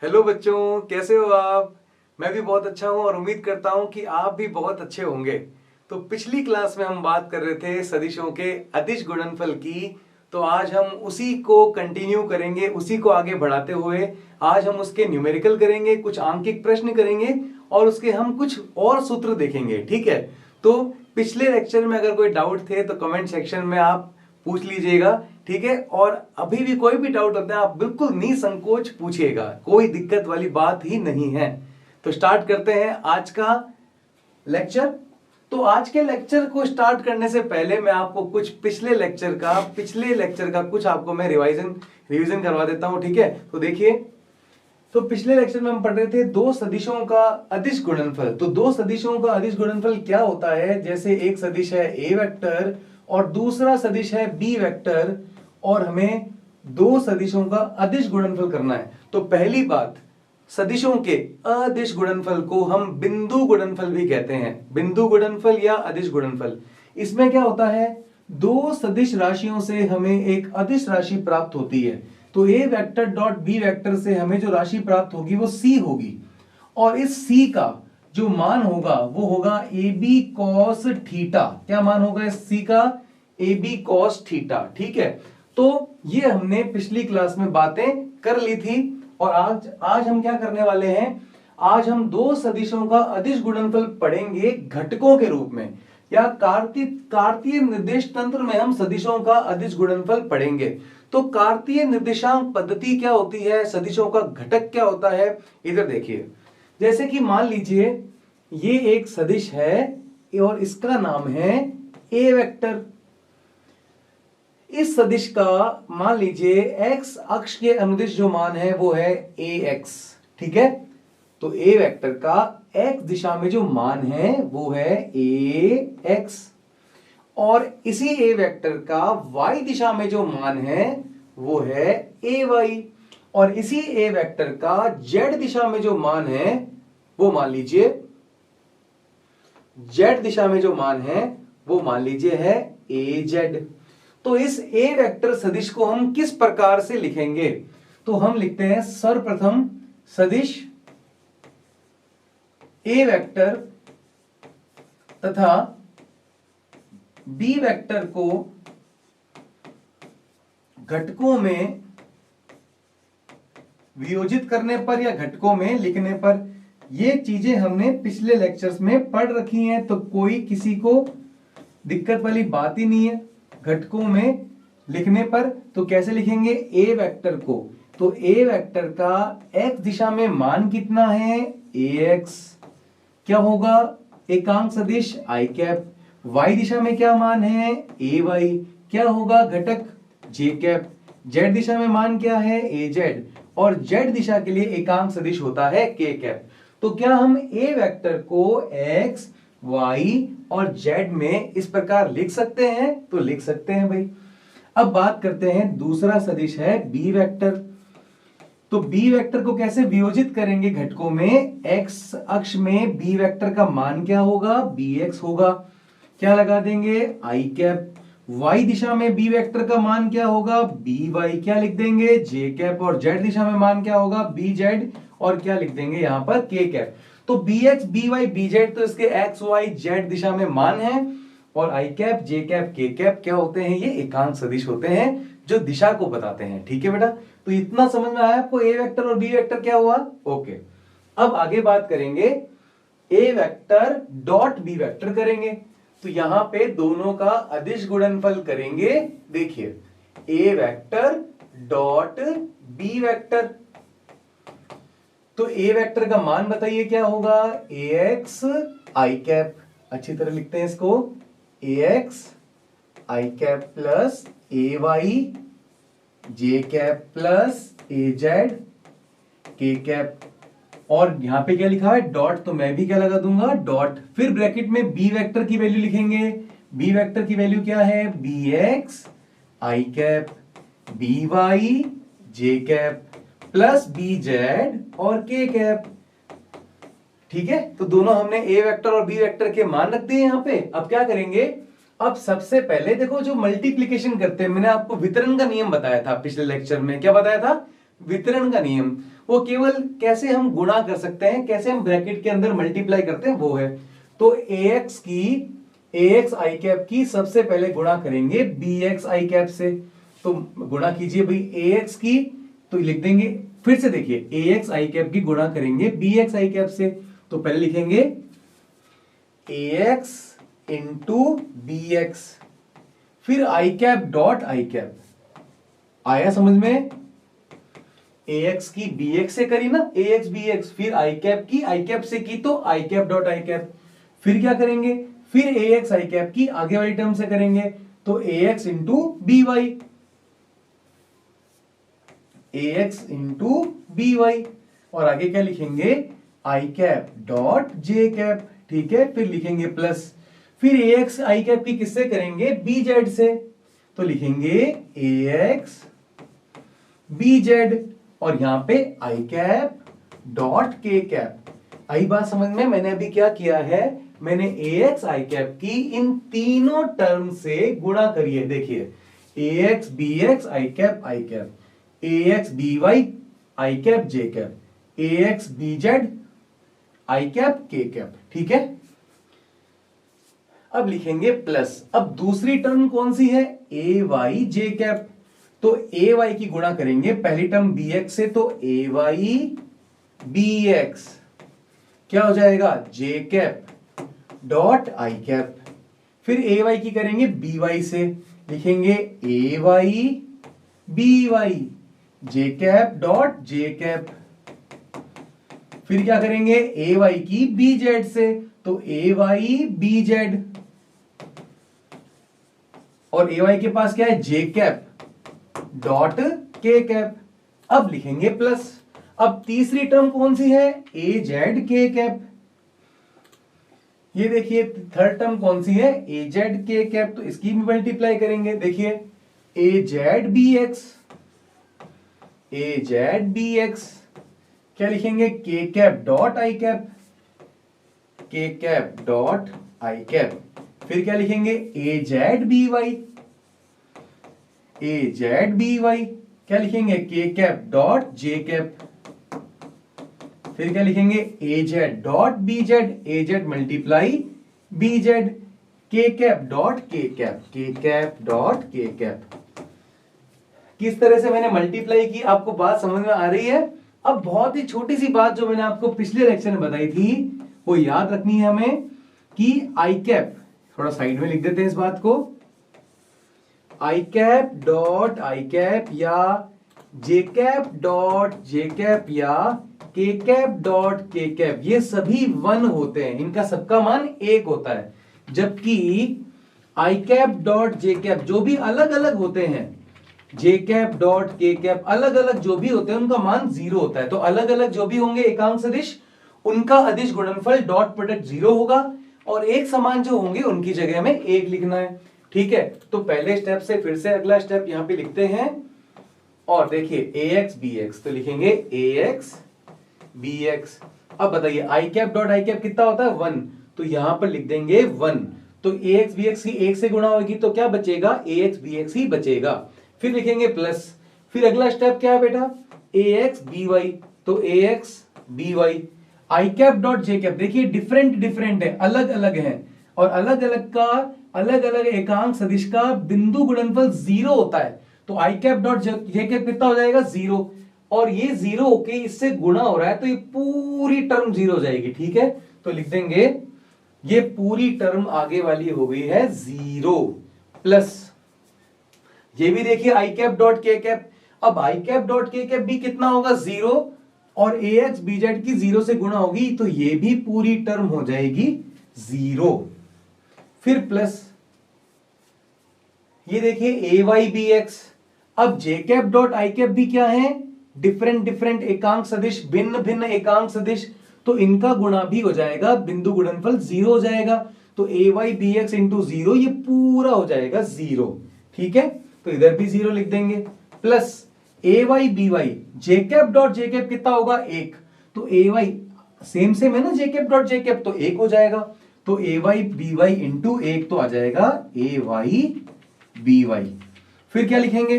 Hello बच्चों, कैसे हो आप। मैं भी बहुत अच्छा हूं और उम्मीद करता हूं कि आप भी बहुत अच्छे होंगे। तो पिछली क्लास में हम बात कर रहे थे सदिशों के अदिश गुणनफल की। तो आज हम उसी को कंटिन्यू करेंगे, उसी को आगे बढ़ाते हुए आज हम उसके न्यूमेरिकल करेंगे, कुछ आंकिक प्रश्न करेंगे और उसके हम कुछ और सूत्र देखेंगे। ठीक है, तो पिछले लेक्चर में अगर कोई डाउट थे तो कमेंट सेक्शन में आप पूछ लीजिएगा। ठीक है, और अभी भी कोई भी डाउट होता है आप बिल्कुल निसंकोच पूछिएगा, कोई दिक्कत वाली बात ही नहीं है। तो स्टार्ट करते हैं आज का लेक्चर। तो आज के लेक्चर को स्टार्ट करने से पहले मैं आपको कुछ पिछले लेक्चर का कुछ आपको मैं रिवीजन करवा देता हूं। ठीक है, तो देखिए, तो पिछले लेक्चर में हम पढ़ रहे थे दो सदिशों का अदिश गुणनफल। तो दो सदिशों का अदिश गुणनफल क्या होता है, जैसे एक सदिश है ए वेक्टर और दूसरा सदिश है बी वेक्टर, और हमें दो सदिशों का अदिश गुणनफल करना है। तो पहली बात, सदिशों के अदिश गुणनफल को हम बिंदु गुणनफल भी कहते हैं, बिंदु गुणनफल या अदिश गुणनफल। इसमें क्या होता है, दो सदिश राशियों से हमें एक अदिश राशि प्राप्त होती है। तो ए वेक्टर डॉट बी वेक्टर से हमें जो राशि प्राप्त होगी वो सी होगी, और इस सी का जो मान होगा वो होगा ए बी कॉस थीटा। क्या मान होगा इस सी का? A B cos theta. ठीक है, तो ये हमने पिछली क्लास में बातें कर ली थी, और आज आज हम क्या करने वाले हैं, आज हम दो सदिशों का अदिश गुणनफल पढ़ेंगे घटकों के रूप में, या कार्तीय निर्देश तंत्र में हम सदिशों का अदिश गुणनफल पढ़ेंगे। तो कार्तीय निर्देशांक पद्धति क्या होती है, सदिशों का घटक क्या होता है, इधर देखिए। जैसे कि मान लीजिए ये एक सदिश है और इसका नाम है ए वेक्टर। इस सदिश का मान लीजिए एक्स अक्ष के अनुदिश जो मान है वो है ए एक्स। ठीक है, तो ए वेक्टर का एक्स दिशा में जो मान है वो है ए एक्स, और इसी ए वेक्टर का वाई दिशा में जो मान है वो है ए वाई, और इसी ए वेक्टर का जेड दिशा में जो मान है वो मान लीजिए जेड दिशा में जो मान है वो मान लीजिए है ए जेड। तो इस ए वेक्टर सदिश को हम किस प्रकार से लिखेंगे, तो हम लिखते हैं सर्वप्रथम सदिश ए वेक्टर तथा बी वेक्टर को घटकों में वियोजित करने पर या घटकों में लिखने पर, ये चीजें हमने पिछले लेक्चर्स में पढ़ रखी हैं, तो कोई किसी को दिक्कत वाली बात ही नहीं है। घटकों में लिखने पर तो कैसे लिखेंगे ए वेक्टर को, तो ए वेक्टर का एक्स दिशा में मान कितना है ए एक्स, क्या होगा एकांक सदिश आई कैप। वाई दिशा में क्या मान है ए वाई, क्या होगा घटक जे कैप। जेड दिशा में मान क्या है ए जेड, और जेड दिशा के लिए एकांक सदिश होता है के कैप। तो क्या हम ए वेक्टर को एक्स वाई और जेड में इस प्रकार लिख सकते हैं? तो लिख सकते हैं भाई। अब बात करते हैं, दूसरा सदिश है बी वेक्टर। तो बी वेक्टर को कैसे वियोजित करेंगे घटकों में, एक्स अक्ष में बी वेक्टर का मान क्या होगा बी एक्स होगा, क्या लगा देंगे आई कैप। वाई दिशा में बी वेक्टर का मान क्या होगा बी वाई, क्या लिख देंगे जे कैप, और जेड दिशा में मान क्या होगा बी जेड, और क्या लिख देंगे यहां पर के कैप। तो B X B Y B Z, तो इसके एक्स वाई जेड दिशा में मान है, और आई कैप जे कैप के कैप क्या होते हैं, ये एकांक सदिश होते हैं जो दिशा को बताते हैं। ठीक है बेटा, तो इतना समझ में आया आपको ए वेक्टर और बी वेक्टर क्या हुआ। ओके, अब आगे बात करेंगे A vector dot B vector करेंगे। तो यहां पे दोनों का अदिश गुणनफल करेंगे। देखिए, ए वेक्टर डॉट बी वेक्टर, तो ए वेक्टर का मान बताइए क्या होगा ए एक्स आई कैप। अच्छी तरह लिखते हैं इसको, ए एक्स आई कैप प्लस ए वाई जे कैप प्लस ए जेड के कैप, और यहां पे क्या लिखा है डॉट, तो मैं भी क्या लगा दूंगा डॉट। फिर ब्रैकेट में बी वेक्टर की वैल्यू लिखेंगे। बी वेक्टर की वैल्यू क्या है बी एक्स आई कैप बी वाई जे कैप प्लस बी जेड और के कैप। ठीक है, तो दोनों हमने ए वेक्टर और बी वेक्टर के मान रख दिए यहां पे। अब क्या करेंगे, अब सबसे पहले देखो जो मल्टीप्लीकेशन करते हैं, मैंने आपको वितरण का नियम बताया था पिछले लेक्चर में। क्या बताया था? वितरण का नियम, वो केवल कैसे हम गुणा कर सकते हैं, कैसे हम ब्रैकेट के अंदर मल्टीप्लाई करते हैं, वो है। तो ax आई कैप की सबसे पहले गुणा करेंगे bx आई कैप से। तो गुणा कीजिए भाई ax की, तो लिख देंगे, फिर से देखिए ax आई कैप की गुणा करेंगे bx आई कैप से। तो पहले लिखेंगे ax इंटू bx, फिर आई कैप डॉट आई कैप। आया समझ में? ax की bx से करी ना, ax bx, फिर आई कैप की आई कैप से की तो आई कैप डॉट आई कैप। फिर क्या करेंगे, फिर ax आई कैप की आगे वाली टर्म से करेंगे, तो ax into by, ax into by, और आगे क्या लिखेंगे, आई कैप डॉट जे कैप। ठीक है, फिर लिखेंगे प्लस, फिर ax आई कैप की किससे करेंगे, bz से, तो लिखेंगे ax bz, और यहां पे आई कैप डॉट के कैप। आई बात समझ में? मैंने अभी क्या किया है, मैंने ax आई कैप की इन तीनों टर्म से गुणा करी है। देखिए ax bx I cap ax by I cap J cap, ax bz I cap के कैप। ठीक है, अब लिखेंगे प्लस। अब दूसरी टर्म कौन सी है, ay जे कैप। तो ay की गुणा करेंगे पहली टर्म bx से, तो ay bx क्या हो जाएगा, जे कैप डॉट आई कैप। फिर ay की करेंगे by से, लिखेंगे ay by J cap dot J cap. फिर क्या करेंगे, ay की bz से, तो ay bz, और ay के पास क्या है, जे कैप डॉट के कैप। अब लिखेंगे प्लस। अब तीसरी टर्म कौन सी है, az के कैप। ये देखिए थर्ड टर्म कौन सी है, az के कैप, तो इसकी भी मल्टीप्लाई करेंगे। देखिए az bx क्या लिखेंगे, के कैप डॉट आई कैप, के कैप डॉट आई कैप। फिर क्या लिखेंगे, az by क्या लिखेंगे, के कैप डॉट जे कैप। फिर क्या लिखेंगे, az dot bz, az multiply bz, के कैप डॉट के कैप, के कैप डॉट के कैप। किस तरह से मैंने मल्टीप्लाई की, आपको बात समझ में आ रही है? अब बहुत ही छोटी सी बात जो मैंने आपको पिछले लेक्चर में बताई थी, वो याद रखनी है हमें, कि आई कैप, थोड़ा साइड में लिख देते हैं इस बात को, आई कैप डॉट आई कैप या जे कैप डॉट जे कैप या के कैप डॉट के कैप, ये सभी 1 होते हैं, इनका सबका मान 1 होता है। जबकि आई कैप डॉट जे कैप जो भी अलग अलग होते हैं, जे कैप डॉट के कैप अलग अलग जो भी होते हैं, उनका मान 0 होता है। तो अलग अलग जो भी होंगे एकांक सदिश, उनका अदिश गुणनफल डॉट प्रोडक्ट 0 होगा, और एक समान जो होंगे उनकी जगह में 1 लिखना है। ठीक है, तो पहले स्टेप से फिर से अगला स्टेप यहां पे लिखते हैं, और देखिए ax bx, तो लिखेंगे ax bx। अब बताइए आई कैप डॉट आई कैप कितना होता है, 1, तो यहां पर लिख देंगे 1। तो ax bx की 1 से गुणा होगी तो क्या बचेगा, ax bx ही बचेगा। फिर लिखेंगे प्लस, फिर अगला स्टेप क्या है बेटा, ax by, तो ax by I cap dot J cap. देखिए डिफरेंट डिफरेंट है, अलग अलग है, और अलग अलग का अलग अलग एकांक सदिश का बिंदु गुणनफल 0 होता है। तो आई कैप डॉट जे कैप कितना हो जाएगा, 0, और ये 0 होके इससे गुणा हो रहा है, तो ये पूरी टर्म 0 हो जाएगी। ठीक है, तो लिख देंगे ये पूरी टर्म आगे वाली हो गई है 0, प्लस ये भी देखिए आई कैप डॉट के कैप। अब आई कैप डॉट के कैप भी कितना होगा, 0, और ax bz की 0 से गुणा होगी, तो ये भी पूरी टर्म हो जाएगी 0। फिर प्लस ये देखिए ay bx। अब जे कैप डॉट आई कैप भी क्या है, डिफरेंट डिफरेंट एकांक सदिश, भिन्न भिन्न एकांक सदिश, तो इनका गुणा भी हो जाएगा, बिंदु गुणनफल 0 हो जाएगा। तो ay bx इंटू 0, ये पूरा हो जाएगा 0। ठीक है, तो इधर भी 0 लिख देंगे, plus ay by, J cap dot J cap कितना होगा, 1, तो ay सेम सेम है ना, जे कैप डॉट जे कैप, तो 1 हो जाएगा। तो ay by इंटू 1 तो आ जाएगा ay by। फिर क्या लिखेंगे,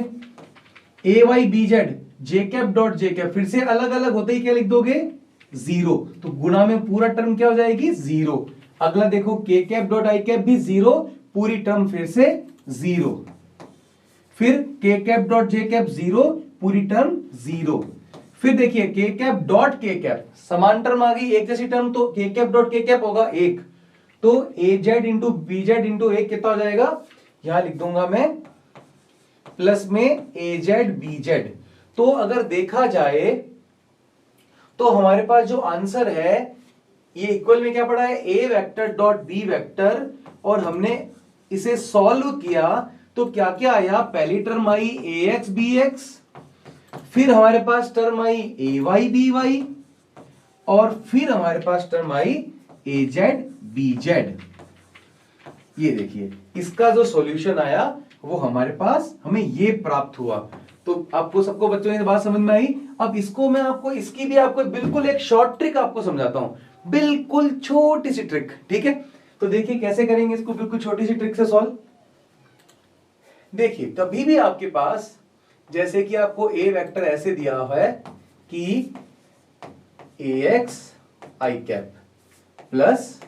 ay bz, जे कैप डॉट जे कैप, फिर से अलग अलग होते ही क्या लिख दोगे, 0, तो गुणा में पूरा टर्म क्या हो जाएगी, 0। अगला देखो के कैप डॉट आई कैप भी 0, पूरी टर्म फिर से 0। फिर के कैप डॉट जे कैप 0, पूरी टर्म 0। फिर देखिए के कैप डॉट के कैप, समान टर्म आ गई, एक जैसी टर्म, तो के कैप डॉट के कैप होगा 1, तो A Z into B Z into 1 कितना हो जाएगा, यहां लिख दूंगा मैं प्लस में ए जेड बी जेड। तो अगर देखा जाए तो हमारे पास जो आंसर है ये इक्वल में क्या पड़ा है, ए वेक्टर डॉट बी वेक्टर, और हमने इसे सॉल्व किया तो क्या क्या आया, पहली टर्म आई ए एक्स बी एक्स, फिर हमारे पास टर्म आई ए वाई बी वाई, और फिर हमारे पास टर्म आई ए जेड बी जेड। ये देखिए इसका जो सॉल्यूशन आया वो हमारे पास हमें ये प्राप्त हुआ। तो आपको सबको बच्चों ये बात समझ में आई। अब इसको मैं आपको इसकी भी आपको बिल्कुल एक शॉर्ट ट्रिक आपको समझाता हूं, बिल्कुल छोटी सी ट्रिक, ठीक है। तो देखिए कैसे करेंगे इसको बिल्कुल छोटी सी ट्रिक से सॉल्व। देखिए कभी भी आपके पास जैसे कि आपको ए वेक्टर ऐसे दिया हुआ है कि ए एक्स आई कैप प्लस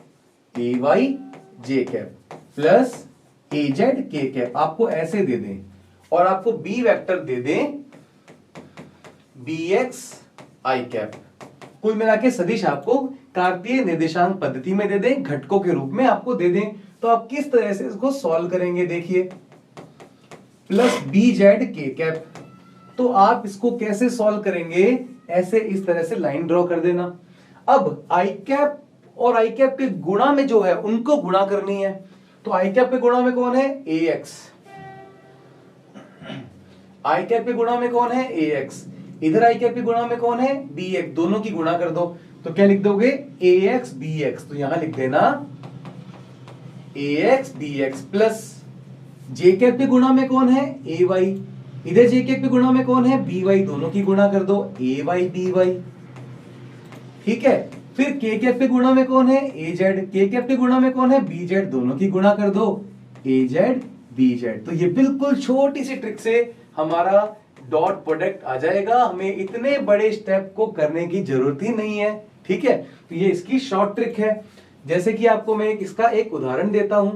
ए वाई जे कैप प्लस ए जेड के कैप, आपको ऐसे दे दें, और आपको बी वेक्टर दे दें बी एक्स आई कैप, कुल मिला के सदिश आपको कार्तीय निर्देशांक पद्धति में दे दें, घटकों के रूप में आपको दे दें, तो आप किस तरह से इसको सॉल्व करेंगे, देखिए प्लस बी जेड के कैप। तो आप इसको कैसे सॉल्व करेंगे, ऐसे इस तरह से लाइन ड्रॉ कर देना। अब आई कैप और आई कैप के गुणा में जो है उनको गुणा करनी है, तो आई कैप के गुणा में कौन है, ए एक्स, आई कैप के गुणा में कौन है, ए एक्स, इधर आई कैप के गुणा में कौन है, बी एक्स, दोनों की गुणा कर दो, तो क्या लिख दोगे, ए एक्स बी एक्स, तो यहां लिख देना ए एक्स बी एक्स प्लस जे कैप के गुणा में कौन है, ए वाई, इधर जे कैप के गुणा में कौन है, बी वाई, दोनों की गुणा कर दो, ए वाई बी वाई, ठीक है। फिर के कैप के गुणा में कौन है, ए जेड, के कैप के गुणा में कौन है, बी जेड, दोनों की गुणा कर दो, ए जेड बी जेड। तो ये बिल्कुल छोटी सी ट्रिक से हमारा डॉट प्रोडक्ट आ जाएगा, हमें इतने बड़े स्टेप को करने की जरूरत ही नहीं है, ठीक है। तो ये इसकी शॉर्ट ट्रिक है। जैसे कि आपको मैं इसका एक उदाहरण देता हूं,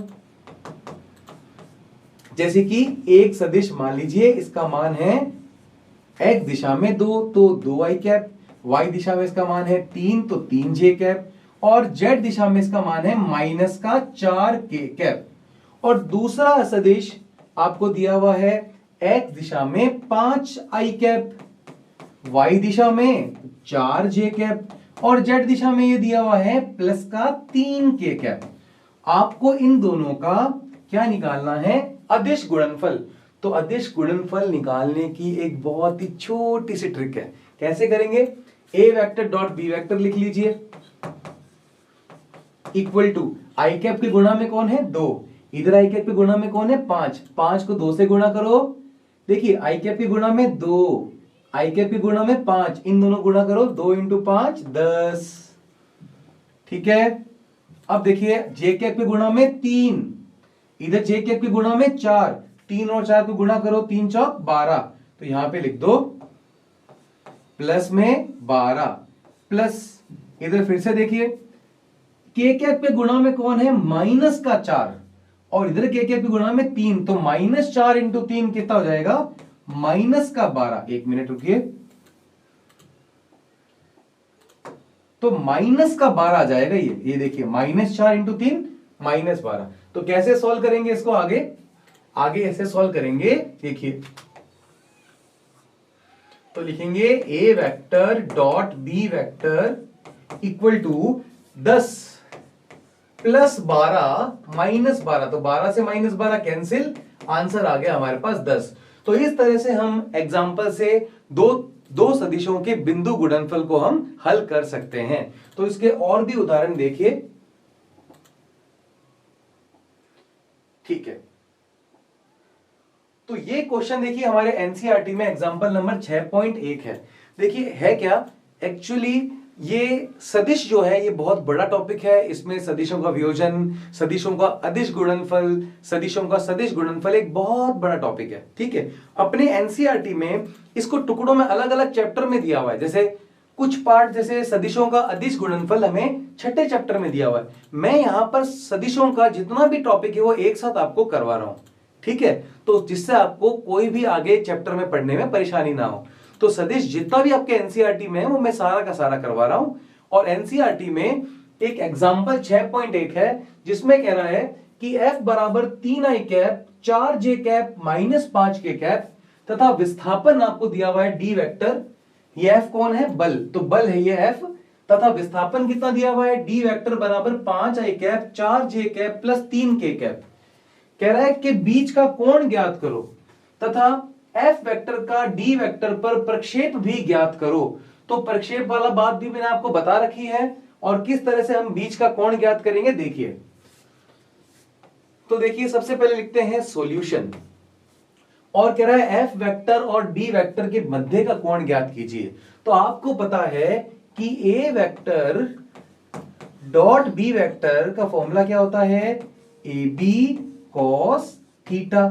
जैसे कि एक सदिश मान लीजिए इसका मान है x दिशा में 2, तो 2 आई कैप, y दिशा में इसका मान है 3, तो 3 जे कैप, और z दिशा में इसका मान है माइनस का 4 के कैप। और दूसरा सदिश आपको दिया हुआ है x दिशा में 5 आई कैप, y दिशा में 4 जे कैप, और z दिशा में ये दिया हुआ है प्लस का 3 के कैप। आपको इन दोनों का क्या निकालना है, अदिश गुणनफल। तो अदिश गुणनफल निकालने की एक बहुत ही छोटी सी ट्रिक है। कैसे करेंगे, A vector dot B vector लिख लीजिए, इक्वल टू आई कैप के गुणा में कौन है 2, इधर आई कैप के गुणा में कौन है 5, 5 को 2 से गुणा करो, देखिए आई कैप के गुणा में 2, आई कैप के गुणा में 5, इन दोनों गुणा करो, 2 इंटू 5 10, ठीक है। अब देखिए जे कैप के गुणा में 3, इधर जे कैप के गुणा में 4, 3 और 4 को गुणा करो, 3 चौक 12, तो यहां पे लिख दो प्लस में 12, प्लस इधर फिर से देखिए के कैप के गुणा में कौन है माइनस का 4, और इधर के कैप के गुणा में 3, तो माइनस 4 इंटू 3 कितना हो जाएगा, माइनस का 12। एक मिनट रुकिए, तो माइनस का 12 आ जाएगा ये देखिए माइनस 4 इंटू 3 माइनस 12। तो कैसे सॉल्व करेंगे इसको, आगे ऐसे सॉल्व करेंगे, देखिए तो लिखेंगे A vector dot B vector equal to 10 plus 12 minus 12, तो 12 से माइनस 12 कैंसिल, आंसर आ गया हमारे पास 10। तो इस तरह से हम एग्जाम्पल से दो सदिशों के बिंदु गुणनफल को हम हल कर सकते हैं। तो इसके और भी उदाहरण देखिए, ठीक है। तो ये क्वेश्चन देखिए हमारे एनसीईआरटी में एग्जांपल नंबर 6.1 है। देखिए है क्या, एक्चुअली ये सदिश जो है ये बहुत बड़ा टॉपिक है। इसमें सदिशों का वियोजन, सदिशों का अदिश गुणनफल, सदिशों का सदिश गुणनफल एक बहुत बड़ा टॉपिक है। ठीक है, अपने एनसीईआरटी में इसको टुकड़ों में अलग अलग चैप्टर में दिया हुआ है। जैसे कुछ पार्ट जैसे सदिशों का अदिश गुणनफल हमें छठे चैप्टर में दिया हुआ है। मैं यहां पर सदिशों का जितना भी टॉपिक है वो एक साथ आपको करवा रहा हूं। ठीक है, तो जिससे आपको कोई भी आगे चैप्टर में पढ़ने में परेशानी ना हो। तो सदिश जितना भी आपके एनसीईआरटी में है वो मैं सारा का सारा करवा रहा हूं। और एनसीईआरटी में एक एग्जांपल 6.1 है जिसमें कह रहा है कि f बराबर 3i cap 4j cap minus 5k cap तथा विस्थापन आपको दिया हुआ है d वेक्टर। ये f कौन है? बल। तो बल है ये f तथा विस्थापन कितना दिया हुआ है? d वेक्टर बराबर 5i cap 4j cap plus 3k cap. कह रहा है कि बीच का कोण ज्ञात करो तथा f वेक्टर का d वेक्टर पर प्रक्षेप भी ज्ञात करो। तो प्रक्षेप वाला बात भी मैंने आपको बता रखी है और किस तरह से हम बीच का कोण ज्ञात करेंगे देखिए। तो देखिए सबसे पहले लिखते हैं सॉल्यूशन और कह रहा है f वेक्टर और d वेक्टर के मध्य का कोण ज्ञात कीजिए। तो आपको पता है कि a vector dot b vector का फॉर्मूला क्या होता है? ab cos theta.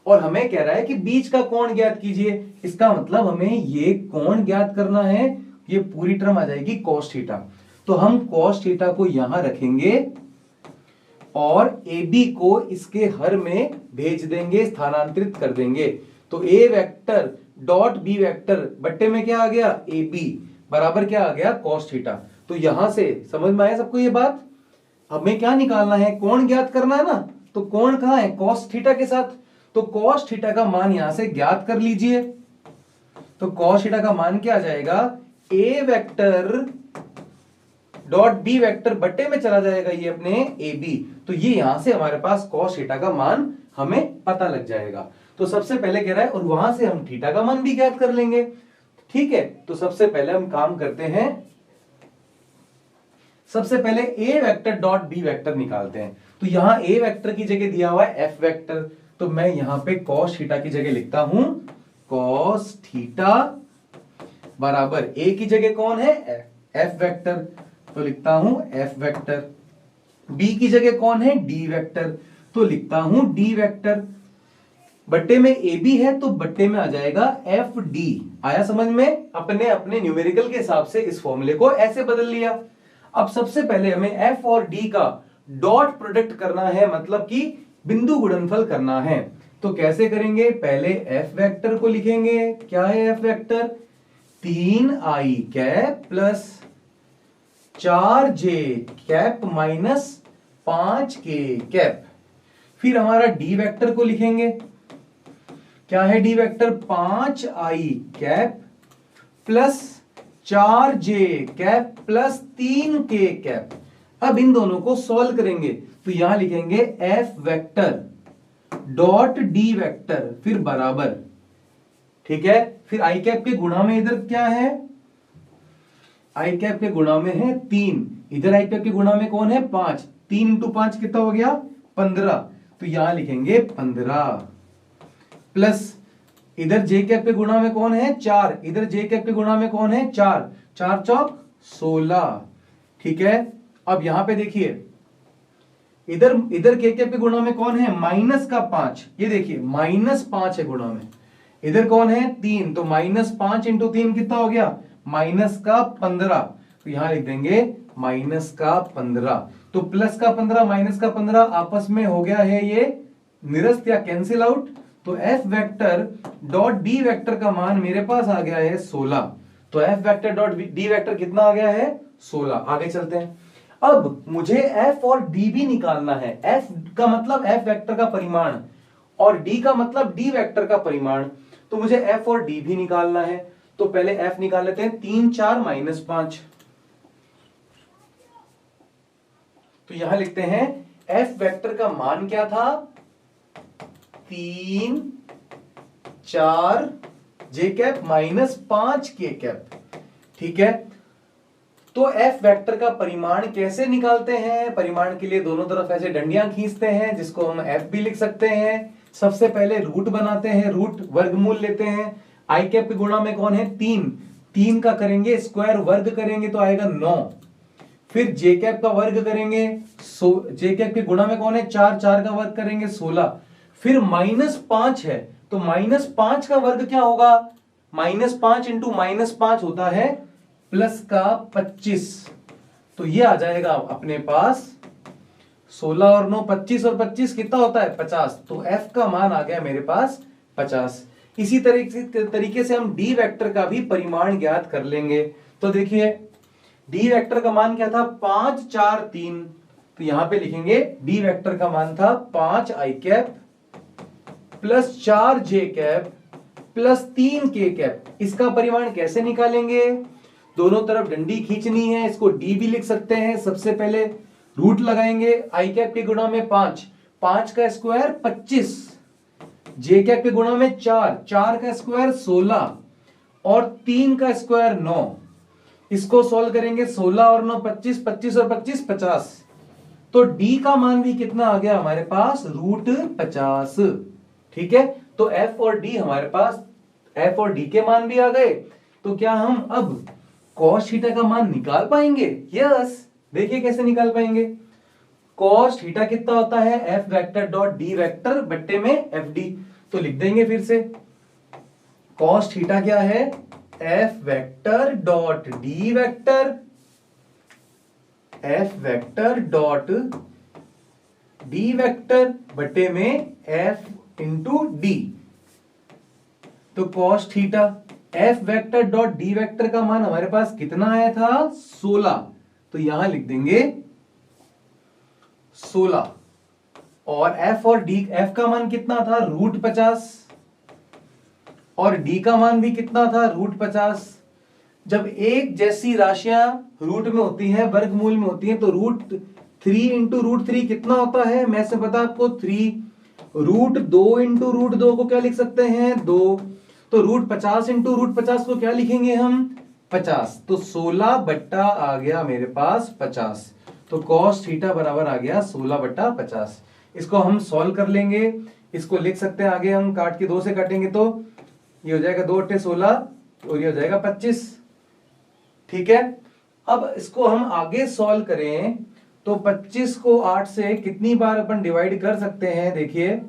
और हमें कह रहा है कि बीच का कोण ज्ञात कीजिए। इसका मतलब हमें ये कोण ज्ञात करना है। ये पूरी टर्म आ जाएगी cos थीटा। तो हम cos थीटा को यहां रखेंगे और AB को इसके हर में भेज देंगे, स्थानांतरित कर देंगे। तो A vector dot B vector बट्टे में क्या आ गया? AB बराबर क्या आ गया? cos theta. तो यहां से समझ में आया सबको ये बात? हमें क्या निकालना है? कोण ज्ञात करना है ना। तो कोण कहां है? cos थीटा के साथ। तो cos थीटा का मान यहां से ज्ञात कर लीजिए। तो cos थीटा का मान क्या आ जाएगा? A vector dot B vector बट्टे में चला जाएगा ये अपने ए बी। तो ये यहां से हमारे पास cos थीटा का मान हमें पता लग जाएगा। तो सबसे पहले कह रहा है और वहां से हम थीटा का मान भी ज्ञात कर लेंगे। ठीक है, तो सबसे पहले हम काम करते हैं, सबसे पहले ए वेक्टर डॉट बी वेक्टर निकालते हैं। तो यहां ए वेक्टर की जगह दिया हुआ है एफ वेक्टर। तो मैं यहां पे cos थीटा की जगह लिखता हूं cos थीटा बराबर ए की जगह कौन है? F vector. तो लिखता हूं एफ वेक्टर। बी की जगह कौन है? D vector. तो लिखता हूं डी वेक्टर। बट्टे में ए बी है तो बट्टे में आ जाएगा एफ डी। आया समझ में? अपने अपने न्यूमेरिकल के हिसाब से इस फॉर्मूले को ऐसे बदल लिया। अब सबसे पहले हमें एफ और डी का डॉट प्रोडक्ट करना है, मतलब कि बिंदु गुणनफल करना है। तो कैसे करेंगे? पहले एफ वेक्टर को लिखेंगे। क्या है F vector? 3i cap plus 4j cap minus 5k cap. फिर हमारा डी वेक्टर को लिखेंगे। क्या है D vector? 5i cap plus 4j cap plus 3k cap. अब इन दोनों को सॉल्व करेंगे तो यहां लिखेंगे F vector dot D vector फिर बराबर। ठीक है, फिर आई कैप के गुणा में इधर क्या है? आई कैप के गुणा में है 3, इधर आई कैप के गुणा में कौन है? 5। 3 इंटू 5 कितना हो गया? 15। तो यहां लिखेंगे 15 प्लस इधर जे कैप के गुणा में कौन है? 4, इधर जे कैप के गुणा में कौन है? 4। 4 चौक 16। ठीक है, अब यहां पे देखिए इधर के कैप के गुणा में कौन है? माइनस का 5। ये देखिए -5 है गुणा में। इधर कौन है? 3। तो -5 इंटू 3 कितना हो गया? माइनस का 15। तो यहां लिख देंगे माइनस का 15। तो प्लस का 15 माइनस का 15 आपस में हो गया है ये निरस्त या कैंसिल आउट। तो F vector dot D vector का मान मेरे पास आ गया है 16। तो F vector dot D vector कितना आ गया है? 16। आगे चलते हैं। अब मुझे एफ और डी भी निकालना है। एफ का मतलब एफ वेक्टर का परिमाण और डी का मतलब डी वेक्टर का परिमाण। तो मुझे एफ और डी भी निकालना है। तो पहले एफ निकाल लेते हैं। 3 4 -5। तो यहां लिखते हैं एफ वेक्टर का मान क्या था? 3 4 जे कैप माइनस 5 के कैप। ठीक है, तो एफ वेक्टर का परिमाण कैसे निकालते हैं? परिमाण के लिए दोनों तरफ ऐसे डंडियां खींचते हैं जिसको हम एफ भी लिख सकते हैं। सबसे पहले रूट बनाते हैं, रूट वर्गमूल लेते हैं। आई कैप के गुणा में कौन है? 3। 3 का करेंगे स्क्वायर वर्ग करेंगे तो आएगा 9। फिर जे कैप का वर्ग करेंगे, जे कैप के गुणा में कौन है 4, 4 का वर्ग करेंगे 16। फिर -5 है तो -5 का वर्ग क्या होगा, -5 इंटू -5 होता है प्लस का 25। तो ये आ जाएगा अपने पास 16 और 9 25 और 25 कितना होता है 50। तो f का मान आ गया मेरे पास 50। इसी तरीके से हम डी वेक्टर का भी परिमाण ज्ञात कर लेंगे। तो देखिए डी वेक्टर का मान क्या था 5 4 3, तो यहां पे लिखेंगे डी वेक्टर का मान था 5 आई कैप प्लस 4 जे कैप प्लस 3 के कैप। इसका परिमाण कैसे निकालेंगे, दोनों तरफ डंडी खींचनी है, इसको डी भी लिख सकते हैं। सबसे पहले रूट लगाएंगे, आई कैप के गुणा में 5, 5 का स्क्वायर 25, जे कैप के गुणा में 4, 4 का स्क्वायर 16 और 3 का स्क्वायर 9। इसको सॉल्व करेंगे 16 और 9 25, 25 और 25 50। तो डी का मान भी कितना आ गया हमारे पास √50। ठीक है, तो एफ और डी हमारे पास, एफ और डी के मान भी आ गए। तो क्या हम अब cos थीटा का मान निकाल पाएंगे? यस, देखिए कैसे निकाल पाएंगे। cos थीटा कितना होता है F vector dot D vector बट्टे में एफ डी। तो लिख देंगे फिर से, cos थीटा क्या है F vector dot D vector, F vector dot D vector बटे में एफ इंटू डी। तो cos theta F vector dot D vector का मान हमारे पास कितना आया था 16, तो यहां लिख देंगे 16। और एफ और डी, एफ का मान कितना था √50 और डी का मान भी कितना था √50। जब एक जैसी राशियां रूट में होती हैं, वर्गमूल में होती हैं, तो √3 इंटू √3 कितना होता है, मैं से पता आपको 3। √2 इंटू √2 को क्या लिख सकते हैं 2। तो √50 इंटू √50 को क्या लिखेंगे हम 50। तो 16 बट्टा आ गया मेरे पास 50। तो cos थीटा बराबर आ गया 16 बट्टा 50। इसको हम सॉल्व कर लेंगे, इसको लिख सकते हैं आगे हम काट के 2 से काटेंगे तो ये हो जाएगा 2 × 16 और ये हो जाएगा 25। ठीक है, अब इसको हम आगे सॉल्व करें तो 25 को 8 से कितनी बार अपन डिवाइड कर सकते हैं, देखिए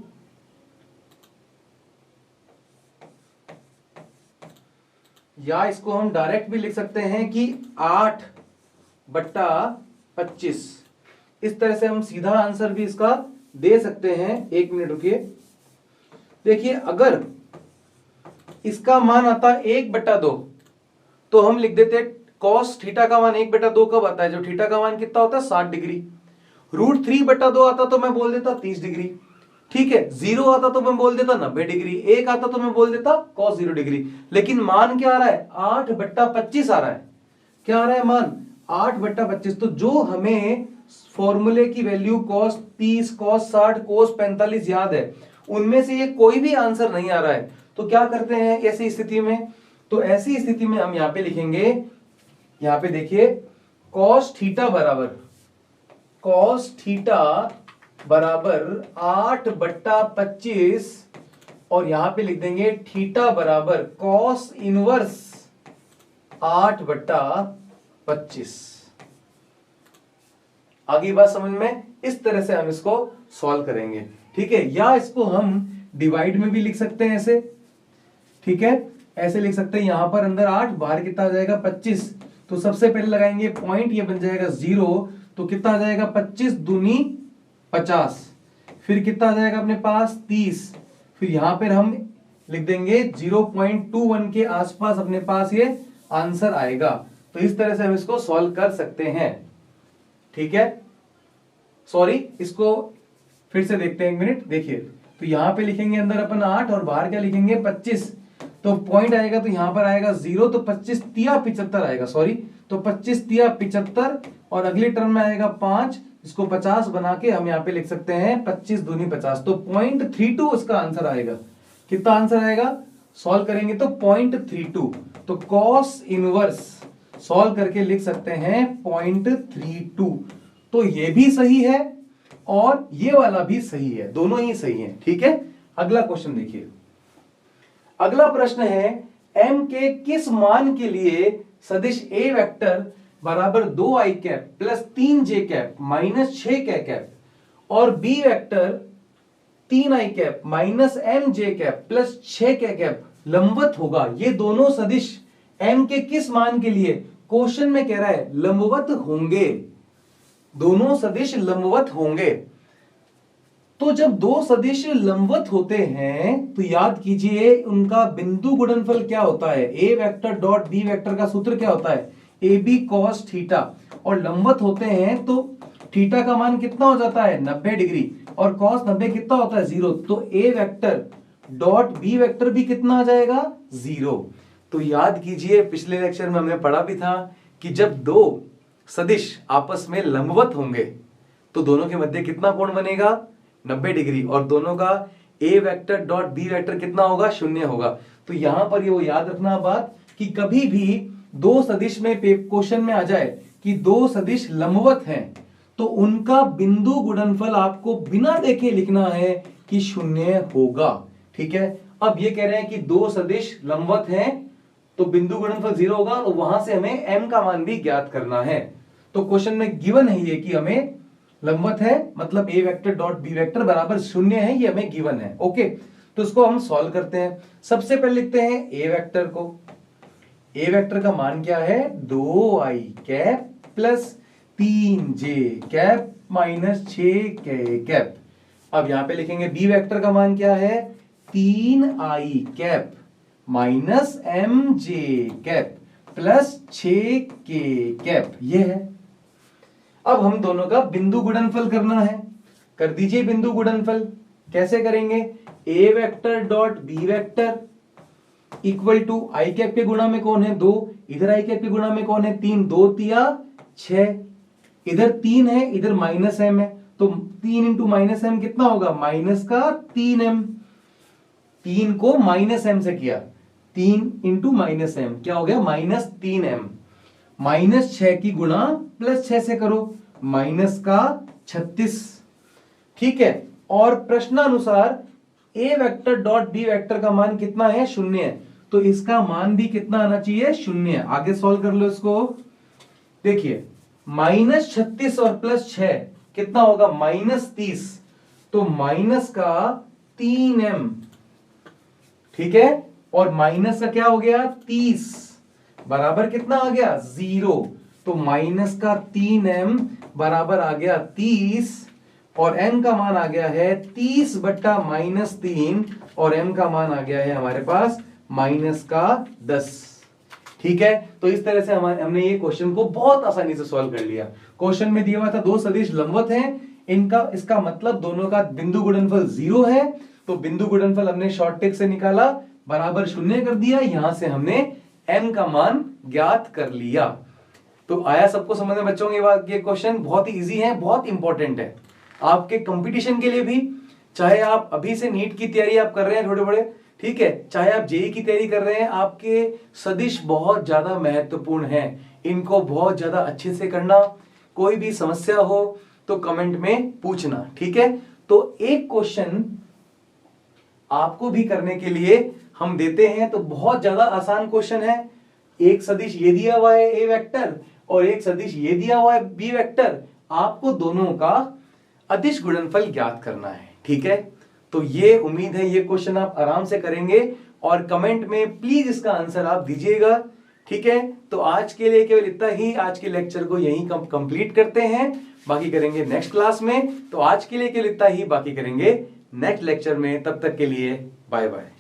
या इसको हम डायरेक्ट भी लिख सकते हैं कि 8 बट्टा 25। इस तरह से हम सीधा आंसर भी इसका दे सकते हैं। 1 मिनट रुकिए, देखिए अगर इसका मान आता 1/2 तो हम लिख देते cos थीटा का मान 1/2 कब आता है, जो थीटा का मान कितना होता है 60 डिग्री। √3/2 आता तो मैं बोल देता 30 डिग्री। ठीक है, 0 आता तो मैं बोल देता 90 डिग्री, 1 आता तो मैं बोल देता cos 0 डिग्री। लेकिन मान क्या आ रहा है 8/25 आ रहा है। क्या आ रहा है मान 8/25। तो जो हमें फॉर्मूले की वैल्यू cos 30, cos 60, cos 45 याद है, उनमें से ये कोई भी आंसर नहीं आ रहा है। तो क्या करते हैं ऐसी स्थिति में, तो ऐसी स्थिति में हम यहां पे लिखेंगे, यहां पे देखिए cos थीटा बराबर 8/25 और यहां पे लिख देंगे थीटा बराबर cos इनवर्स 8/25। आगे बात समझ में, इस तरह से हम इसको सॉल्व करेंगे। ठीक है, या इसको हम डिवाइड में भी लिख सकते हैं ऐसे। ठीक है, ऐसे लिख सकते हैं, यहां पर अंदर 8 बाहर कितना आ जाएगा 25। तो सबसे पहले लगाएंगे पॉइंट, ये बन जाएगा 0। तो कितना आ जाएगा 25 दूनी 50, फिर कितना आ जाएगा अपने पास 30। फिर यहां पर हम लिख देंगे 0.21 के आसपास अपने पास ये आंसर आएगा। तो इस तरह से हम इसको सॉल्व कर सकते हैं। ठीक है, सॉरी, इसको फिर से देखते हैं 1 मिनट। देखिए, तो यहां पे लिखेंगे अंदर अपन 8 और बाहर क्या लिखेंगे 25। तो पॉइंट आएगा तो यहां पर आएगा 0, तो 25 तिया 75 आएगा, सॉरी, तो 25 तिया 75 और अगली टर्म में आएगा 5, इसको 50 बना के हम यहाँ पे लिख सकते हैं 25 दूनी 50। तो 0.32 इसका आंसर आएगा। कितना आंसर आएगा, सॉल्व करेंगे तो 0.32। तो cos इनवर्स सॉल्व करके लिख सकते हैं 0.32। तो ये भी सही है और ये वाला भी सही है, दोनों ही सही है। ठीक है, अगला क्वेश्चन देखिए। अगला प्रश्न है m के किस मान के लिए सदिश a वेक्टर बराबर 2i cap plus 3j cap minus 6k cap और b vector 3i cap minus mj cap plus 6k cap लंबवत होगा। ये दोनों सदिश m के किस मान के लिए क्वेश्चन में कह रहा है लंबवत होंगे, दोनों सदिश लंबवत होंगे। तो जब दो सदिश लंबवत होते हैं तो याद कीजिए उनका बिंदु गुणनफल क्या होता है, ए वेक्टर डॉट बी वेक्टर का सूत्र क्या होता है, ए बी कॉस थीटा। और लंबवत होते हैं तो थीटा का मान कितना हो जाता है 90 डिग्री और कॉस 90 कितना होता है 0। तो ए वेक्टर डॉट बी वेक्टर भी कितना आ जाएगा 0। तो याद कीजिए पिछले लेक्चर में हमने पढ़ा भी था कि जब दो सदिश आपस में लंबवत होंगे तो दोनों के मध्य कितना कोण बनेगा 90 डिग्री और दोनों का ए वेक्टर डॉट बी वेक्टर कितना होगा 0 होगा। तो यहां पर ये वो याद रखना बात कि कभी भी दो सदिश में क्वेश्चन में आ जाए कि दो सदिश लंबवत हैं तो उनका बिंदु गुणनफल आपको बिना देखे लिखना है कि 0 होगा। ठीक है, अब ये कह रहे हैं कि दो सदिश लंबवत हैं तो बिंदु गुणनफल 0 होगा और वहां से हमें m का मान भी ज्ञात करना है। तो क्वेश्चन में गिवन है ये कि हमें लंबवत है मतलब ए वेक्टर डॉट बी वेक्टर बराबर 0 है, ये हमें गिवन है। ओके, तो इसको हम सॉल्व करते हैं। सबसे पहले लिखते हैं ए वेक्टर को। ए वेक्टर का मान क्या है 2i cap plus 3j cap minus 6k cap. अब यहां पे लिखेंगे बी वेक्टर का मान क्या है 3i cap minus mj cap plus 6k cap, ये है। अब हम दोनों का बिंदु गुणनफल करना है, कर दीजिए बिंदु गुणनफल। कैसे करेंगे, A vector dot B vector equal to I cap के गुणा में कौन है 2, इधर आई कैप के गुणा में कौन है 3, 2 तिया 6, इधर 3 है इधर माइनस m है तो 3 इंटू माइनस m कितना होगा माइनस का 3m। 3 को माइनस m से किया, 3 इंटू माइनस m क्या हो गया माइनस 3m। माइनस 6 की गुणा प्लस 6 से करो माइनस का 36। ठीक है, और प्रश्नानुसार ए वेक्टर डॉट बी वेक्टर का मान कितना है 0 है तो इसका मान भी कितना आना चाहिए 0। आगे सॉल्व कर लो इसको। देखिए माइनस 36 और प्लस 6 कितना होगा माइनस 30 तो माइनस का 3m। ठीक है, और माइनस का क्या हो गया 30 बराबर कितना आ गया 0 तो माइनस का 3m बराबर आ गया 30 और m का मान आ गया है 30 बट्टा माइनस 3 और m का मान आ गया है हमारे पास माइनस का 10। ठीक है, तो इस तरह से हमने ये क्वेश्चन को बहुत आसानी से सॉल्व कर लिया। क्वेश्चन में दिया हुआ था दो सदिश लंबवत हैं, इनका इसका मतलब दोनों का बिंदु गुणनफल 0 है तो बिंदु गुणनफल हमने शॉर्ट ट्रिक से निकाला बराबर 0 कर दिया, यहां से हमने m का मान ज्ञात कर लिया। तो आया सबको समझ में बच्चों ये क्वेश्चन बहुत ही इजी है, बहुत इंपॉर्टेंट है आपके कंपटीशन के लिए भी, चाहे आप अभी से नीट की तैयारी आप कर रहे हैं थोड़े बड़े, ठीक है, चाहे आप जेई की तैयारी कर रहे हैं, आपके सदिश बहुत ज्यादा महत्वपूर्ण हैं, इनको बहुत ज्यादा अच्छे से करना। कोई भी समस्या हो तो कमेंट में पूछना। ठीक है, तो एक क्वेश्चन आपको भी करने के लिए हम देते हैं, तो बहुत ज्यादा आसान क्वेश्चन है। एक सदिश ये दिया हुआ है ए वेक्टर और एक सदिश ये दिया हुआ है बी वेक्टर, आपको दोनों का अदिश गुणनफल ज्ञात करना है। ठीक है, तो ये उम्मीद है ये क्वेश्चन आप आराम से करेंगे और कमेंट में प्लीज इसका आंसर आप दीजिएगा। ठीक है, तो आज के लिए केवल इतना ही, आज के लेक्चर को यहीं कंप्लीट करते हैं, बाकी करेंगे नेक्स्ट क्लास में। तो आज के लिए केवल इतना ही, बाकी करेंगे नेक्स्ट लेक्चर में। तब तक के लिए बाय बाय।